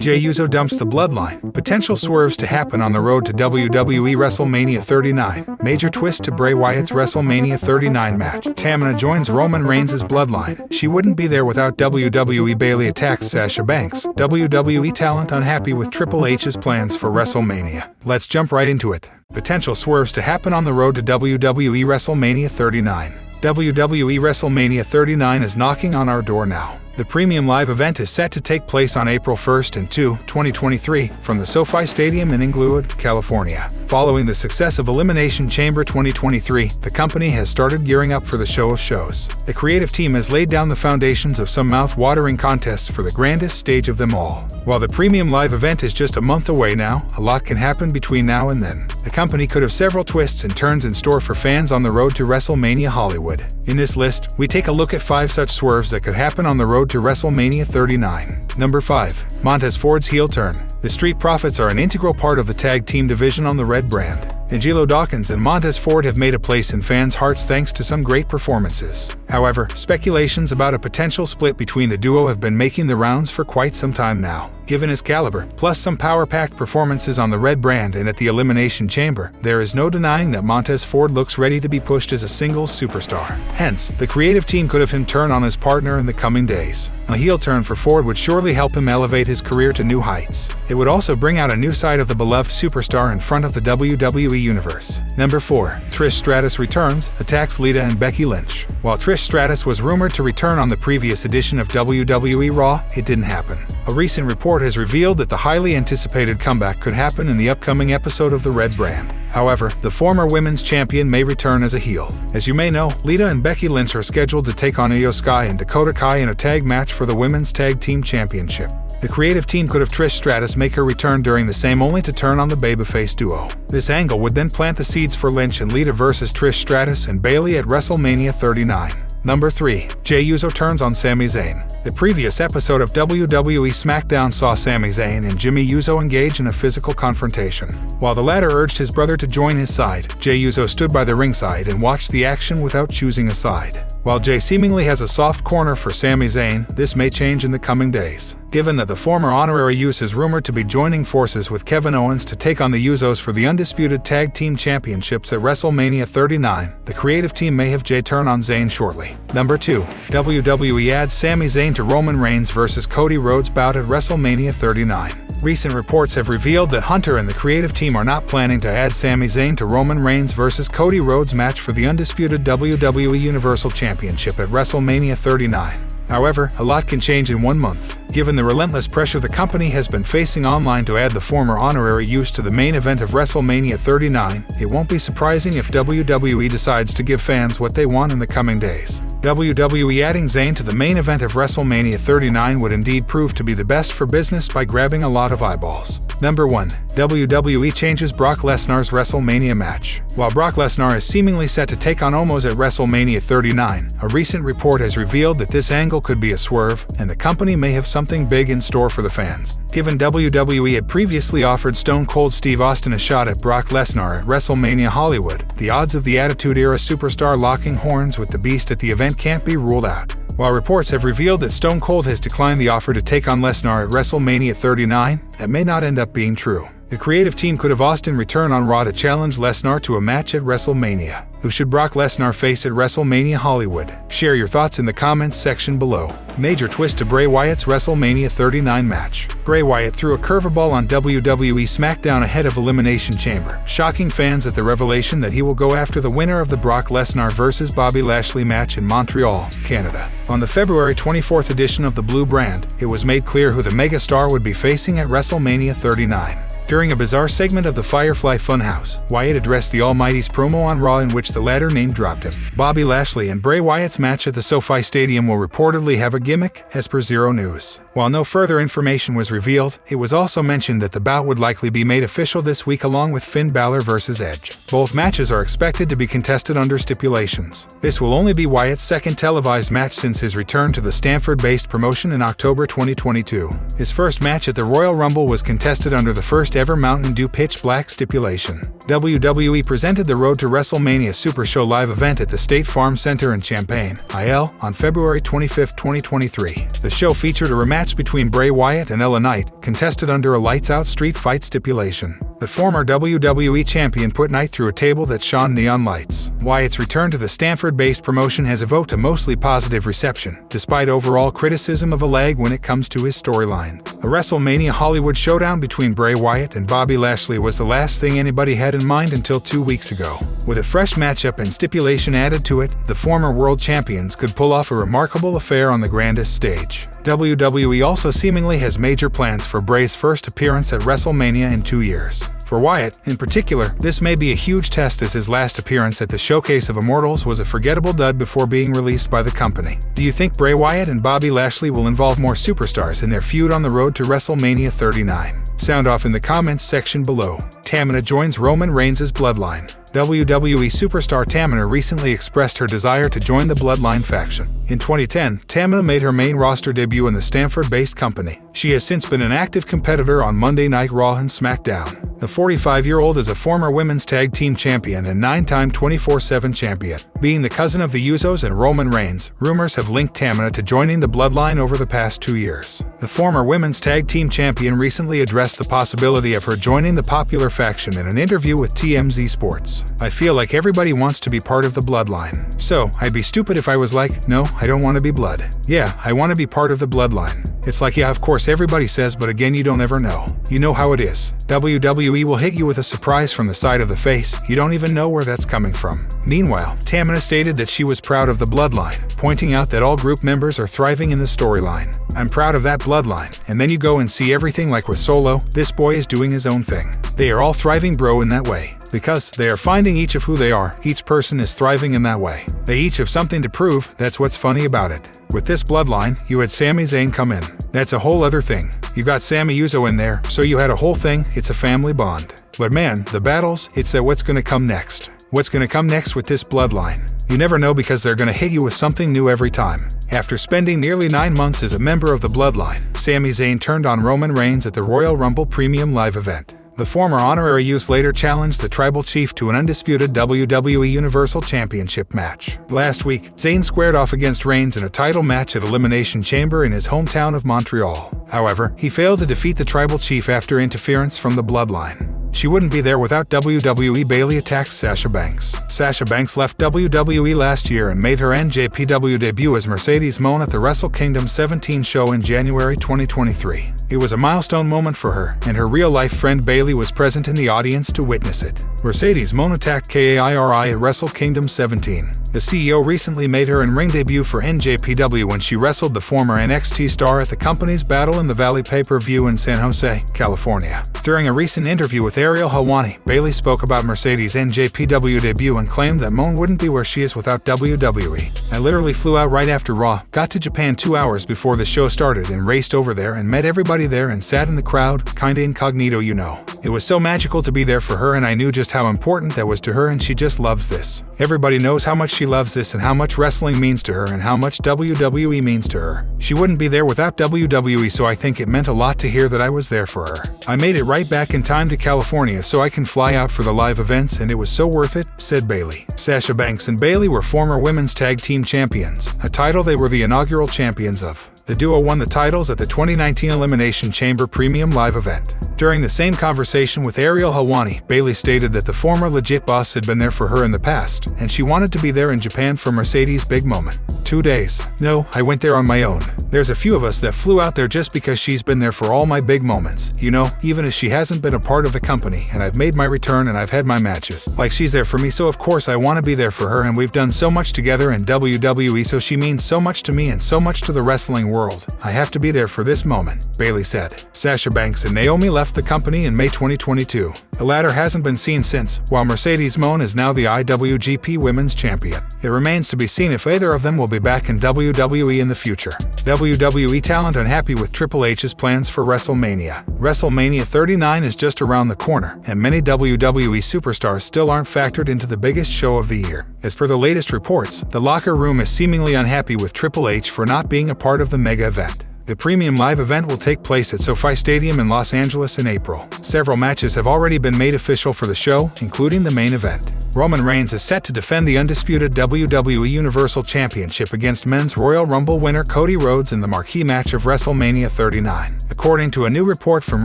Jey Uso dumps the Bloodline. Potential swerves to happen on the road to WWE WrestleMania 39. Major twist to Bray Wyatt's WrestleMania 39 match. Tamina joins Roman Reigns' Bloodline. She wouldn't be there without WWE. Bayley attacks Sasha Banks. WWE talent unhappy with Triple H's plans for WrestleMania. Let's jump right into it. Potential swerves to happen on the road to WWE WrestleMania 39. WWE WrestleMania 39 is knocking on our door now. The premium live event is set to take place on April 1st and 2, 2023, from the SoFi Stadium in Inglewood, California. Following the success of Elimination Chamber 2023, the company has started gearing up for the show of shows. The creative team has laid down the foundations of some mouth-watering contests for the grandest stage of them all. While the premium live event is just a month away now, a lot can happen between now and then. The company could have several twists and turns in store for fans on the road to WrestleMania Hollywood. In this list, we take a look at 5 such swerves that could happen on the road to WrestleMania 39. Number 5. Montez Ford's heel turn. The Street Profits are an integral part of the tag team division on the Red brand. Angelo Dawkins and Montez Ford have made a place in fans' hearts thanks to some great performances. However, speculations about a potential split between the duo have been making the rounds for quite some time now. Given his caliber, plus some power-packed performances on the Red brand and at the Elimination Chamber, there is no denying that Montez Ford looks ready to be pushed as a singles superstar. Hence, the creative team could have him turn on his partner in the coming days. A heel turn for Ford would surely help him elevate his career to new heights. It would also bring out a new side of the beloved superstar in front of the WWE Universe. Number 4. Trish Stratus returns, attacks Lita and Becky Lynch. While Trish Stratus was rumored to return on the previous edition of WWE Raw, it didn't happen. A recent report has revealed that the highly anticipated comeback could happen in the upcoming episode of the Red brand. However, the former women's champion may return as a heel. As you may know, Lita and Becky Lynch are scheduled to take on Io Sky and Dakota Kai in a tag match for the Women's Tag Team Championship. The creative team could have Trish Stratus make her return during the same only to turn on the babyface duo. This angle would then plant the seeds for Lynch and Lita versus Trish Stratus and Bayley at WrestleMania 39. Number 3. Jey Uso turns on Sami Zayn. The previous episode of WWE SmackDown saw Sami Zayn and Jimmy Uso engage in a physical confrontation. While the latter urged his brother to join his side, Jey Uso stood by the ringside and watched the action without choosing a side. While Jey seemingly has a soft corner for Sami Zayn, this may change in the coming days. Given that the former honorary Uso is rumored to be joining forces with Kevin Owens to take on the Usos for the undisputed tag team championships at WrestleMania 39, the creative team may have Jey turn on Zayn shortly. Number 2. WWE adds Sami Zayn to Roman Reigns vs. Cody Rhodes bout at WrestleMania 39. Recent reports have revealed that Hunter and the creative team are not planning to add Sami Zayn to Roman Reigns vs. Cody Rhodes match for the undisputed WWE Universal Championship at WrestleMania 39. However, a lot can change in 1 month. Given the relentless pressure the company has been facing online to add the former honorary Uso to the main event of WrestleMania 39, it won't be surprising if WWE decides to give fans what they want in the coming days. WWE adding Zayn to the main event of WrestleMania 39 would indeed prove to be the best for business by grabbing a lot of eyeballs. Number 1. WWE changes Brock Lesnar's WrestleMania match. While Brock Lesnar is seemingly set to take on Omos at WrestleMania 39, a recent report has revealed that this angle could be a swerve, and the company may have something big in store for the fans. Given WWE had previously offered Stone Cold Steve Austin a shot at Brock Lesnar at WrestleMania Hollywood, the odds of the Attitude Era superstar locking horns with the Beast at the event can't be ruled out. While reports have revealed that Stone Cold has declined the offer to take on Lesnar at WrestleMania 39, that may not end up being true. The creative team could have Austin return on Raw to challenge Lesnar to a match at WrestleMania. Who should Brock Lesnar face at WrestleMania Hollywood? Share your thoughts in the comments section below. Major twist to Bray Wyatt's WrestleMania 39 match. Bray Wyatt threw a curveball on WWE SmackDown ahead of Elimination Chamber, shocking fans at the revelation that he will go after the winner of the Brock Lesnar vs. Bobby Lashley match in Montreal, Canada. On the February 24th edition of the Blue brand, it was made clear who the megastar would be facing at WrestleMania 39. During a bizarre segment of the Firefly Funhouse, Wyatt addressed the Almighty's promo on Raw in which the latter name-dropped him. Bobby Lashley and Bray Wyatt's match at the SoFi Stadium will reportedly have a gimmick, as per Zero News. While no further information was revealed, it was also mentioned that the bout would likely be made official this week along with Finn Balor vs. Edge. Both matches are expected to be contested under stipulations. This will only be Wyatt's second televised match since his return to the Stanford-based promotion in October 2022. His first match at the Royal Rumble was contested under the first ever Mountain Dew Pitch Black stipulation. WWE presented the Road to WrestleMania Super Show live event at the State Farm Center in Champaign, IL, on February 25, 2023. The show featured a rematch match between Bray Wyatt and LA Knight, contested under a lights-out street fight stipulation. The former WWE champion put Knight through a table that shone neon lights. Wyatt's return to the Stamford-based promotion has evoked a mostly positive reception, despite overall criticism of a lag when it comes to his storyline. A WrestleMania Hollywood showdown between Bray Wyatt and Bobby Lashley was the last thing anybody had in mind until 2 weeks ago. With a fresh matchup and stipulation added to it, the former world champions could pull off a remarkable affair on the grandest stage. WWE also seemingly has major plans for Bray's first appearance at WrestleMania in 2 years. For Wyatt, in particular, this may be a huge test, as his last appearance at the Showcase of Immortals was a forgettable dud before being released by the company. Do you think Bray Wyatt and Bobby Lashley will involve more superstars in their feud on the road to WrestleMania 39? Sound off in the comments section below. Tamina joins Roman Reigns' Bloodline. WWE superstar Tamina recently expressed her desire to join the Bloodline faction. In 2010, Tamina made her main roster debut in the Stamford-based company. She has since been an active competitor on Monday Night Raw and SmackDown. The 45-year-old is a former women's tag team champion and 9-time 24/7 champion. Being the cousin of the Usos and Roman Reigns, rumors have linked Tamina to joining the Bloodline over the past 2 years. The former women's tag team champion recently addressed the possibility of her joining the popular faction in an interview with TMZ Sports. "I feel like everybody wants to be part of the Bloodline. So, I'd be stupid if I was like, no, I don't want to be blood. Yeah, I want to be part of the Bloodline. It's like, yeah, of course everybody says, but again, you don't ever know. You know how it is. WWE will hit you with a surprise from the side of the face. You don't even know where that's coming from." Meanwhile, Tamina stated that she was proud of the Bloodline, pointing out that all group members are thriving in the storyline. "I'm proud of that Bloodline." And then you go and see everything, like with Solo, this boy is doing his own thing. They are all thriving, bro, in that way. Because they are finding each of who they are, each person is thriving in that way. They each have something to prove, that's what's funny about it. With this Bloodline, you had Sami Zayn come in. That's a whole other thing. You got Sami Uso in there, so you had a whole thing, it's a family bond. But man, the battles, it's that what's gonna come next. What's gonna come next with this Bloodline? You never know, because they're gonna hit you with something new every time. After spending nearly 9 months as a member of the Bloodline, Sami Zayn turned on Roman Reigns at the Royal Rumble Premium Live event. The former honorary youth later challenged the Tribal Chief to an undisputed WWE Universal Championship match. Last week, Zayn squared off against Reigns in a title match at Elimination Chamber in his hometown of Montreal. However, he failed to defeat the Tribal Chief after interference from the Bloodline. She wouldn't be there without WWE. Bayley attacks Sasha Banks. Sasha Banks left WWE last year and made her NJPW debut as Mercedes Moné at the Wrestle Kingdom 17 show in January 2023. It was a milestone moment for her, and her real-life friend Bayley was present in the audience to witness it. Mercedes Moné attacked Kairi at Wrestle Kingdom 17. The CEO recently made her in-ring debut for NJPW when she wrestled the former NXT star at the company's Battle in the Valley pay-per-view in San Jose, California. During a recent interview with Ariel Helwani, Bayley spoke about Mercedes' NJPW debut and claimed that Moné wouldn't be where she is without WWE. "I literally flew out right after Raw, got to Japan 2 hours before the show started and raced over there and met everybody there and sat in the crowd, kinda incognito, you know. It was so magical to be there for her, and I knew just how important that was to her, and she just loves this. Everybody knows how much she loves this and how much wrestling means to her and how much WWE means to her. She wouldn't be there without WWE, so I think it meant a lot to hear that I was there for her. I made it right back in time to California so I can fly out for the live events, and it was so worth it," said Bayley. Sasha Banks and Bayley were former women's tag team champions, a title they were the inaugural champions of. The duo won the titles at the 2019 Elimination Chamber Premium Live event. During the same conversation with Ariel Helwani, Bayley stated that the former legit boss had been there for her in the past, and she wanted to be there in Japan for Mercedes' big moment. 2 days. No, I went there on my own. There's a few of us that flew out there just because she's been there for all my big moments. You know, even as she hasn't been a part of the company, and I've made my return and I've had my matches. Like, she's there for me, so of course I want to be there for her, and we've done so much together in WWE, so she means so much to me and so much to the wrestling world. I have to be there for this moment," Bayley said. Sasha Banks and Naomi left the company in May 2022. The latter hasn't been seen since, while Mercedes Moné is now the IWGP Women's Champion. It remains to be seen if either of them will be back in WWE in the future. WWE talent unhappy with Triple H's plans for WrestleMania. WrestleMania 39 is just around the corner, and many WWE superstars still aren't factored into the biggest show of the year. As per the latest reports, the locker room is seemingly unhappy with Triple H for not being a part of the mega event. The premium live event will take place at SoFi Stadium in Los Angeles in April. Several matches have already been made official for the show, including the main event. Roman Reigns is set to defend the undisputed WWE Universal Championship against Men's Royal Rumble winner Cody Rhodes in the marquee match of WrestleMania 39. According to a new report from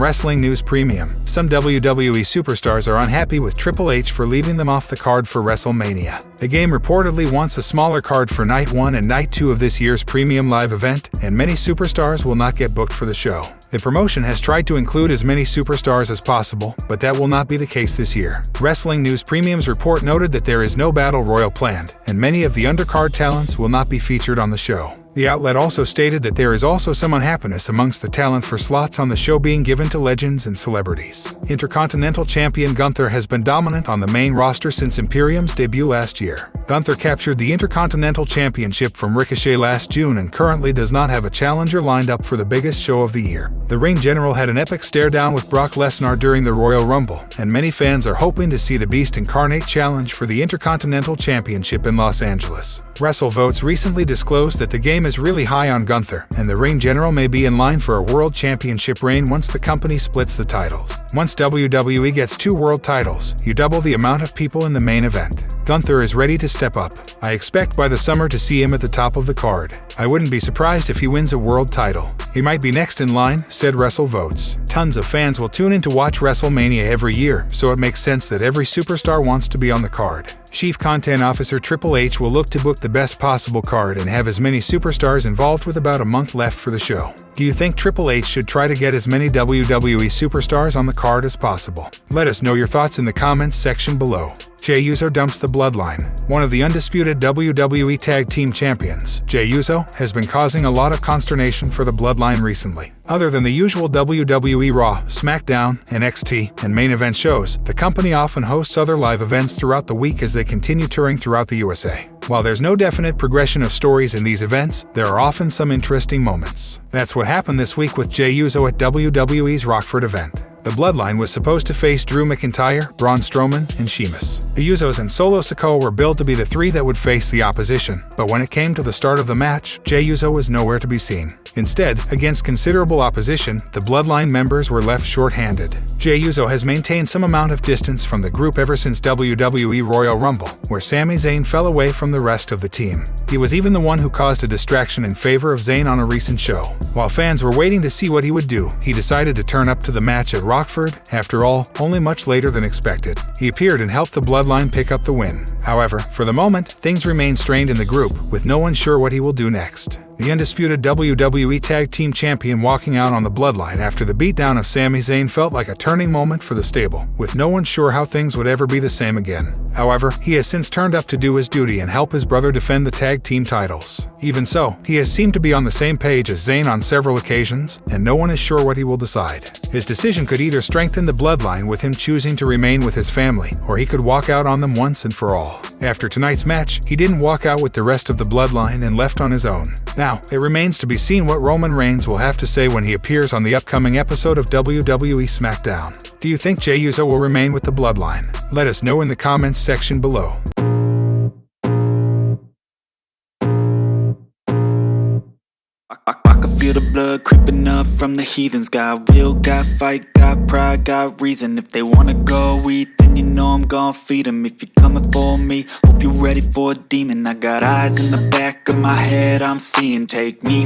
Wrestling News Premium, some WWE superstars are unhappy with Triple H for leaving them off the card for WrestleMania. The game reportedly wants a smaller card for Night 1 and Night 2 of this year's premium live event, and many superstars will not get booked for the show. The promotion has tried to include as many superstars as possible, but that will not be the case this year. Wrestling News Premium's report noted that there is no Battle Royal planned, and many of the undercard talents will not be featured on the show. The outlet also stated that there is also some unhappiness amongst the talent for slots on the show being given to legends and celebrities. Intercontinental Champion Gunther has been dominant on the main roster since Imperium's debut last year. Gunther captured the Intercontinental Championship from Ricochet last June and currently does not have a challenger lined up for the biggest show of the year. The Ring General had an epic stare-down with Brock Lesnar during the Royal Rumble, and many fans are hoping to see the Beast Incarnate challenge for the Intercontinental Championship in Los Angeles. WrestleVotes recently disclosed that the game is really high on Gunther, and the Ring General may be in line for a World Championship reign once the company splits the titles. Once WWE gets 2 world titles, you double the amount of people in the main event. Gunther is ready to step up. I expect by the summer to see him at the top of the card. I wouldn't be surprised if he wins a world title. He might be next in line, said WrestleVotes. Tons of fans will tune in to watch WrestleMania every year, so it makes sense that every superstar wants to be on the card. Chief Content Officer Triple H will look to book the best possible card and have as many superstars involved with about a month left for the show. Do you think Triple H should try to get as many WWE superstars on the card as possible? Let us know your thoughts in the comments section below. Jey Uso dumps the Bloodline. One of the undisputed WWE Tag Team Champions, Jey Uso, has been causing a lot of consternation for the Bloodline recently. Other than the usual WWE Raw, SmackDown, NXT, and main event shows, the company often hosts other live events throughout the week as they continue touring throughout the USA. While there's no definite progression of stories in these events, there are often some interesting moments. That's what happened this week with Jey Uso at WWE's Rockford event. The Bloodline was supposed to face Drew McIntyre, Braun Strowman, and Sheamus. The Usos and Solo Sikoa were billed to be the 3 that would face the opposition, but when it came to the start of the match, Jey Uso was nowhere to be seen. Instead, against considerable opposition, the Bloodline members were left short-handed. Jey Uso has maintained some amount of distance from the group ever since WWE Royal Rumble, where Sami Zayn fell away from the rest of the team. He was even the one who caused a distraction in favor of Zayn on a recent show. While fans were waiting to see what he would do, he decided to turn up to the match at Rockford, after all, only much later than expected. He appeared and helped the Bloodline pick up the win. However, for the moment, things remain strained in the group, with no one sure what he will do next. The undisputed WWE Tag Team Champion walking out on the Bloodline after the beatdown of Sami Zayn felt like a turning moment for the stable, with no one sure how things would ever be the same again. However, he has since turned up to do his duty and help his brother defend the tag team titles. Even so, he has seemed to be on the same page as Zayn on several occasions, and no one is sure what he will decide. His decision could either strengthen the Bloodline with him choosing to remain with his family, or he could walk out on them once and for all. After tonight's match, he didn't walk out with the rest of the Bloodline and left on his own. Now, it remains to be seen what Roman Reigns will have to say when he appears on the upcoming episode of WWE SmackDown. Do you think Jey Uso will remain with the Bloodline? Let us know in the comments section below. I can feel the blood creeping up from the heathens. Got will, got fight, got pride, got reason. If they wanna go eat, then you know I'm gon' feed them. If you're coming for me, hope you're ready for a demon. I got eyes in the back of my head, I'm seeing. Take me